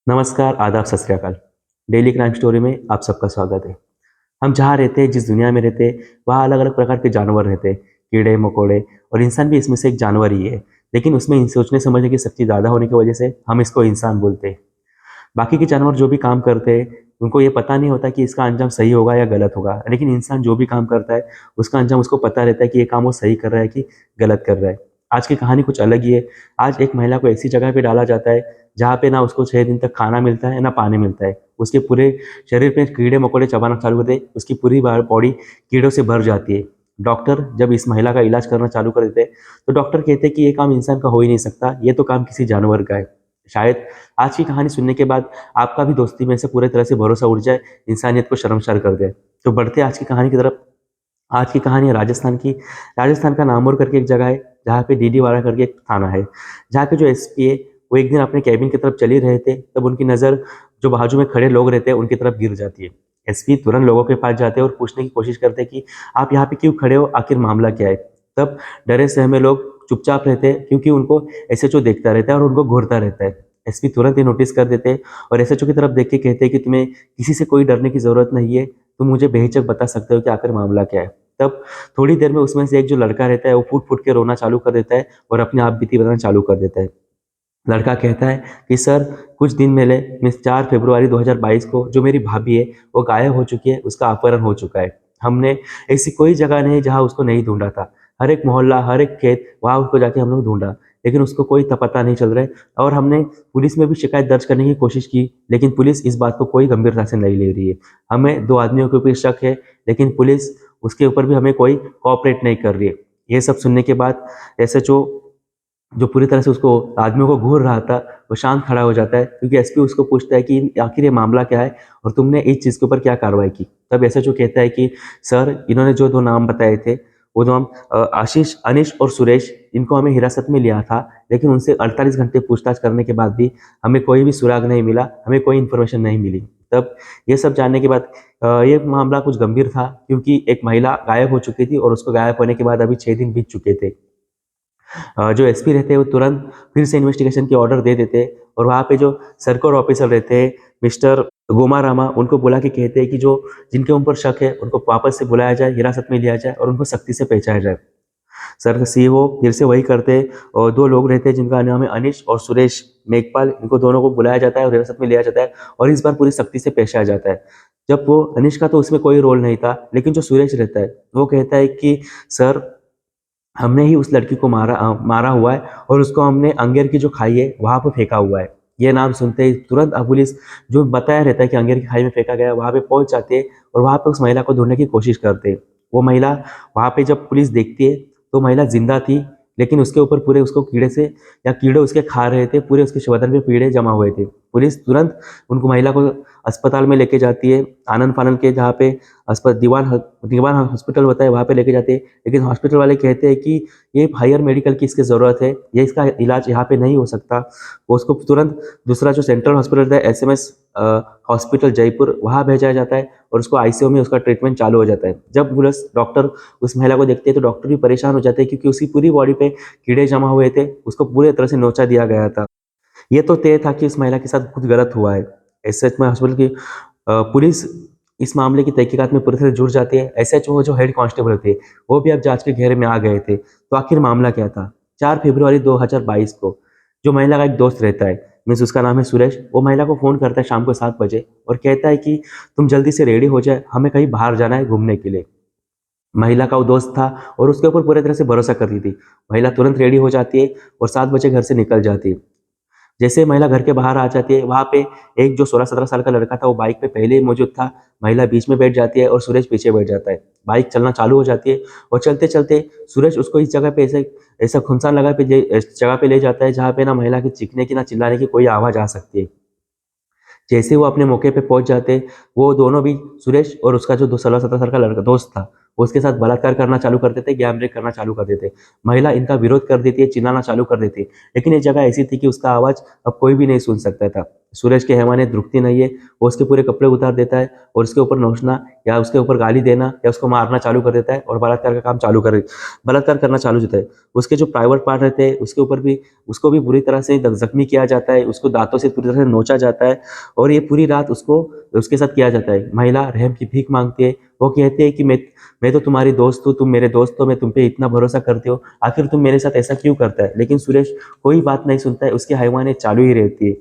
नमस्कार, आदाब, सत श्री अकाल। डेली क्राइम स्टोरी में आप सबका स्वागत है। हम जहाँ रहते हैं, जिस दुनिया में रहते हैं, वहाँ अलग-अलग प्रकार के जानवर रहते हैं, कीड़े-मकोड़े और इंसान भी इसमें से एक जानवर ही है। लेकिन उसमें इन सोचने-समझने की शक्ति ज़्यादा होने की वजह से हम इसको इंसान बोलते हैं। बाकी के जानवर जो भी काम करते हैं, उनको ये पता नहीं होता कि इसका अंजाम सही होगा या गलत होगा। लेकिन इंसान जो भी काम करता है, उसका अंजाम उसको पता रहता है कि ये काम वो सही कर रहा है कि गलत कर रहा है। आज की कहानी कुछ अलग ही है। आज एक महिला को ऐसी जगह पे डाला जाता है, जहाँ पे ना उसको 6 दिन तक खाना मिलता है, ना पानी मिलता है। उसके पूरे शरीर पे कीड़े-मकोड़े चबाना चालू कर देते, उसकी पूरी बॉडी कीड़ों से भर जाती है। डॉक्टर जब इस महिला का इलाज करना चालू कर देते हैं, तो डॉक्टर कहते हैं कि ये काम इंसान का हो ही नहीं सकता, ये तो काम किसी जानवर का है। शायद आज की कहानी सुनने के बाद आपका भी दोस्ती में से पूरे तरह से भरोसा उठ जाए, इंसानियत को शर्मसार कर दे। तो बढ़ते हैं आज की कहानी की तरफ। आज की कहानी है राजस्थान की। राजस्थान का नामौर करके एक जगह है, जहाँ पे डीडीवाड़ा करके एक थाना है। जहाँ के जो एसपी है, वो एक दिन अपने कैबिन की तरफ चल ही रहे थे, तब उनकी नज़र जो बाजू में खड़े लोग रहते हैं, उनकी तरफ गिर जाती है। एसपी तुरंत लोगों के पास जाते हैं और पूछने की कोशिश करते हैं कि आप यहाँ पे क्यों खड़े हो, आखिर मामला क्या है? तब डरे सहमे लोग चुपचाप रहते हैं, क्योंकि उनको एसएचओ देखता रहता है और उनको घूरता रहता है। एसपी तुरंत ही नोटिस कर देते हैं और एसएचओ की तरफ देख के कहते हैं कि तुम्हें किसी से कोई डरने की ज़रूरत नहीं है, तुम मुझे बेहिचक बता सकते हो कि आखिर मामला क्या है। तब थोड़ी देर में उसमें से एक जो लड़का रहता है, वो फूट-फूट के रोना चालू कर देता है और अपने आप बीती बताना चालू कर देता है। लड़का कहता है कि सर, कुछ दिन पहले मीन्स 4 फरवरी 2022 को जो मेरी भाभी है, वो गायब हो चुकी है, उसका अपहरण हो चुका है। हमने ऐसी कोई जगह नहीं जहाँ उसको नहीं ढूँढा था। हर एक मोहल्ला, हर एक खेत, वहाँ उसको जाके हम लोग ढूँढा, लेकिन उसको कोई पता नहीं चल रहा है। और हमने पुलिस में भी शिकायत दर्ज करने की कोशिश की, लेकिन पुलिस इस बात को कोई गंभीरता से नहीं ले रही है। हमें 2 आदमियों के ऊपर शक है, लेकिन पुलिस उसके ऊपर भी हमें कोई कोऑपरेट नहीं कर रही है। ये सब सुनने के बाद एसएचओ जो पूरी तरह से उसको आदमियों को घूर रहा था, वो शांत खड़ा हो जाता है, क्योंकि एसपी उसको पूछता है कि आखिर ये मामला क्या है और तुमने इस चीज़ के ऊपर क्या कार्रवाई की? तब एसएचओ कहता है कि सर, इन्होंने जो 2 नाम बताए थे, वो नाम आशीष, अनीश और सुरेश, इनको हमें हिरासत में लिया था, लेकिन उनसे 48 घंटे पूछताछ करने के बाद भी हमें कोई भी सुराग नहीं मिला, हमें कोई इन्फॉर्मेशन नहीं मिली। तब ये सब जानने के बाद ये मामला कुछ गंभीर था, क्योंकि एक महिला गायब हो चुकी थी और उसको गायब होने के बाद अभी 6 दिन बीत चुके थे। जो एसपी रहते हैं, वो तुरंत फिर से इन्वेस्टिगेशन की ऑर्डर दे देते हैं और वहाँ पे जो सर्कल ऑफिसर रहते हैं, मिस्टर गोमा रामा, उनको बुला के कहते हैं कि जो जिनके ऊपर शक है, उनको वापस से बुलाया जाए, हिरासत में लिया जाए और उनको सख्ती से पेंचाया जाए। सर सीईओ फिर से वही करते हैं और 2 लोग रहते हैं जिनका नाम है अनीश और सुरेश मेघपाल, इनको दोनों को बुलाया जाता है और हिरासत में लिया जाता है और इस बार पूरी सख्ती से पेशाया जाता है। जब वो अनीश का तो उसमें कोई रोल नहीं था, लेकिन जो सुरेश रहता है, वो कहता है कि सर, हमने ही उस लड़की को मारा हुआ है और उसको हमने अंगेर की जो खाई है, वहाँ पे फेंका हुआ है। ये नाम सुनते ही तुरंत पुलिस, जो बताया रहता है कि अंगेर की खाई में फेंका गया है, वहाँ पे पहुँच जाती है और वहाँ पे उस महिला को ढूँढने की कोशिश करते हैं। वो महिला, वहाँ पे जब पुलिस देखती है, तो महिला ज़िंदा थी, लेकिन उसके ऊपर पूरे उसको कीड़े से या कीड़े उसके खा रहे थे, पूरे उसके बदन पे कीड़े जमा हुए थे। पुलिस तुरंत उनको महिला को अस्पताल में लेके जाती है, आनन-फानन के जहाँ पे दीवान हॉस्पिटल होता है, वहाँ पे लेके जाते हैं। लेकिन हॉस्पिटल वाले कहते हैं कि ये हायर मेडिकल की इसकी ज़रूरत है, ये इसका इलाज यहाँ पे नहीं हो सकता। वो उसको तुरंत दूसरा जो सेंट्रल हॉस्पिटल था, एसएमएस हॉस्पिटल जयपुर, वहाँ भेजा जाता है और उसको आईसीयू में उसका ट्रीटमेंट चालू हो जाता है। जब पुलिस डॉक्टर उस महिला को देखते हैं, तो डॉक्टर भी परेशान हो जाते हैं, क्योंकि उसकी पूरी बॉडी पे कीड़े जमा हुए थे, उसको पूरी तरह से नोचा दिया गया था। ये तो तय था कि इस महिला के साथ कुछ गलत हुआ है। एसएचओ हॉस्पिटल की पुलिस इस मामले की तहकीकात में पूरी तरह जुट जाती है। एसएचओ जो हेड कांस्टेबल थे, वो भी अब जांच के घेरे में आ गए थे। तो आखिर मामला क्या था? 4 फरवरी 2022 को जो महिला का एक दोस्त रहता है, मीन्स उसका नाम है सुरेश, वो महिला को फ़ोन करता है शाम को 7 बजे और कहता है कि तुम जल्दी से रेडी हो जाए, हमें कहीं बाहर जाना है घूमने के लिए। महिला का वो दोस्त था और उसके ऊपर पूरी तरह से भरोसा कर रही थी। महिला तुरंत रेडी हो जाती है और 7 बजे घर से निकल जाती है। जैसे महिला घर के बाहर आ जाती है, वहाँ पे एक जो 16-17 साल का लड़का था, वो बाइक पे पहले ही मौजूद था। महिला बीच में बैठ जाती है और सूरज पीछे बैठ जाता है। बाइक चलना चालू हो जाती है और चलते-चलते सूरज उसको इस जगह पे ऐसे ऐसा सुनसान जगह पे ले जाता है, जहाँ पे ना महिला के चीखने की, ना चिल्लाने की कोई आवाज़ आ सकती है। जैसे ही वो अपने मौके पे पहुंच जाते, वो दोनों भी, सुरेश और उसका जो 16-17 साल का लड़का दोस्त था, वो उसके साथ बलात्कार करना चालू कर देते, गैंग रेप करना चालू कर देते। महिला इनका विरोध कर देती है, चिल्लाना चालू कर देती है, लेकिन ये जगह ऐसी थी कि उसका आवाज़ अब कोई भी नहीं सुन सकता था। सूरज की हैवानियत रुकती नहीं है, वो उसके पूरे कपड़े उतार देता है और उसके ऊपर नोचना या उसके ऊपर गाली देना या उसको मारना चालू कर देता है और बलात्कार करना चालू होता है। उसके जो प्राइवेट पार्ट रहते हैं उसके ऊपर भी उसको भी बुरी तरह से जख्मी किया जाता है, उसको दांतों से पूरी तरह से नोचा जाता है और ये पूरी रात उसको उसके साथ किया जाता है। महिला रहम की भीख मांगती है, वो कहती है कि मैं तो तुम्हारी दोस्त हूँ, तुम मेरे दोस्त हो, मैं तुम पे इतना भरोसा करती हो, आखिर तुम मेरे साथ ऐसा क्यों करता है। लेकिन सुरेश कोई बात नहीं सुनता है, उसकी हैवानियत चालू ही रहती है।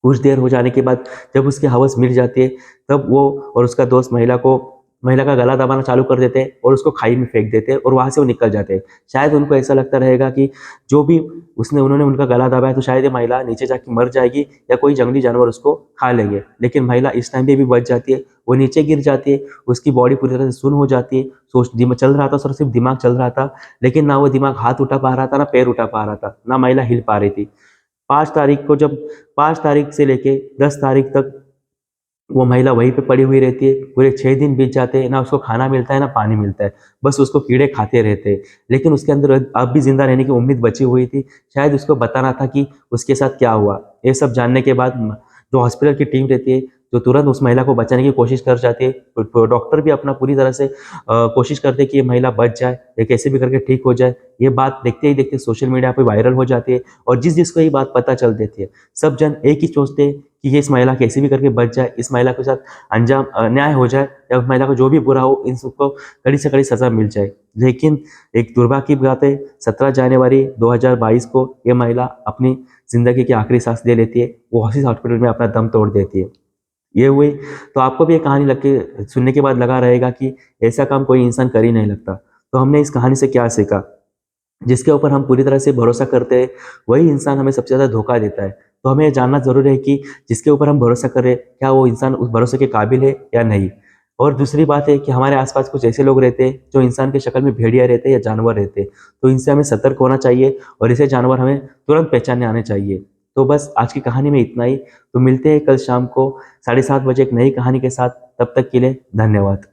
कुछ देर हो जाने के बाद जब उसकी हवस मिट जाती है तब वो और उसका दोस्त महिला का गला दबाना चालू कर देते हैं और उसको खाई में फेंक देते हैं और वहां से वो निकल जाते हैं। शायद उनको ऐसा लगता रहेगा कि जो भी उसने उन्होंने उनका गला दबाया तो शायद ये महिला नीचे जाके मर जाएगी या कोई जंगली जानवर उसको खा लेंगे। लेकिन महिला इस टाइम पे भी बच जाती है, वो नीचे गिर जाती है, उसकी बॉडी पूरी तरह से सुन्न हो जाती है। सोच दिमाग चल रहा था, सिर्फ दिमाग चल रहा था, लेकिन ना वो दिमाग हाथ उठा पा रहा था, ना पैर उठा पा रहा था, ना महिला हिल पा रही थी। 5 तारीख को जब 5 तारीख से लेके 10 तारीख तक वो महिला वहीं पे पड़ी हुई रहती है। पूरे 6 दिन बीत जाते हैं, ना उसको खाना मिलता है ना पानी मिलता है, बस उसको कीड़े खाते रहते हैं। लेकिन उसके अंदर अब भी जिंदा रहने की उम्मीद बची हुई थी, शायद उसको बताना था कि उसके साथ क्या हुआ। ये सब जानने के बाद जो हॉस्पिटल की टीम रहती है जो तुरंत उस महिला को बचाने की कोशिश कर जाती है, तो डॉक्टर भी अपना पूरी तरह से कोशिश करते हैं कि ये महिला बच जाए या कैसे भी करके ठीक हो जाए। ये बात देखते ही देखते सोशल मीडिया पे वायरल हो जाती है और जिस जिसको ये बात पता चल देती है सब जन एक ही सोचते हैं कि ये इस महिला कैसे भी करके बच जाए, इस महिला के साथ अंजाम न्याय हो जाए या उस महिला को जो भी बुरा हो इन सबको कड़ी से कड़ी सजा मिल जाए। लेकिन एक दुर्भाग्य की बात है, 17 जनवरी 2022 को ये महिला अपनी जिंदगी की आखिरी सांस ले लेती है, वो उसी हॉस्पिटल में अपना दम तोड़ देती है। ये हुई तो आपको भी ये कहानी लग के सुनने के बाद लगा रहेगा कि ऐसा काम कोई इंसान कर ही नहीं लगता। तो हमने इस कहानी से क्या सीखा, जिसके ऊपर हम पूरी तरह से भरोसा करते हैं वही इंसान हमें सबसे ज़्यादा धोखा देता है। तो हमें ये जानना ज़रूरी है कि जिसके ऊपर हम भरोसा करें क्या वो इंसान उस भरोसे के काबिल है या नहीं। और दूसरी बात है कि हमारे आसपास कुछ ऐसे लोग रहते हैं जो इंसान की शक्ल में भेड़िया रहते हैं या जानवर रहते हैं, तो इनसे हमें सतर्क होना चाहिए और ऐसे जानवर हमें तुरंत पहचानने आने चाहिए। तो बस आज की कहानी में इतना ही। तो मिलते हैं कल शाम को 7:30 बजे एक नई कहानी के साथ। तब तक के लिए धन्यवाद।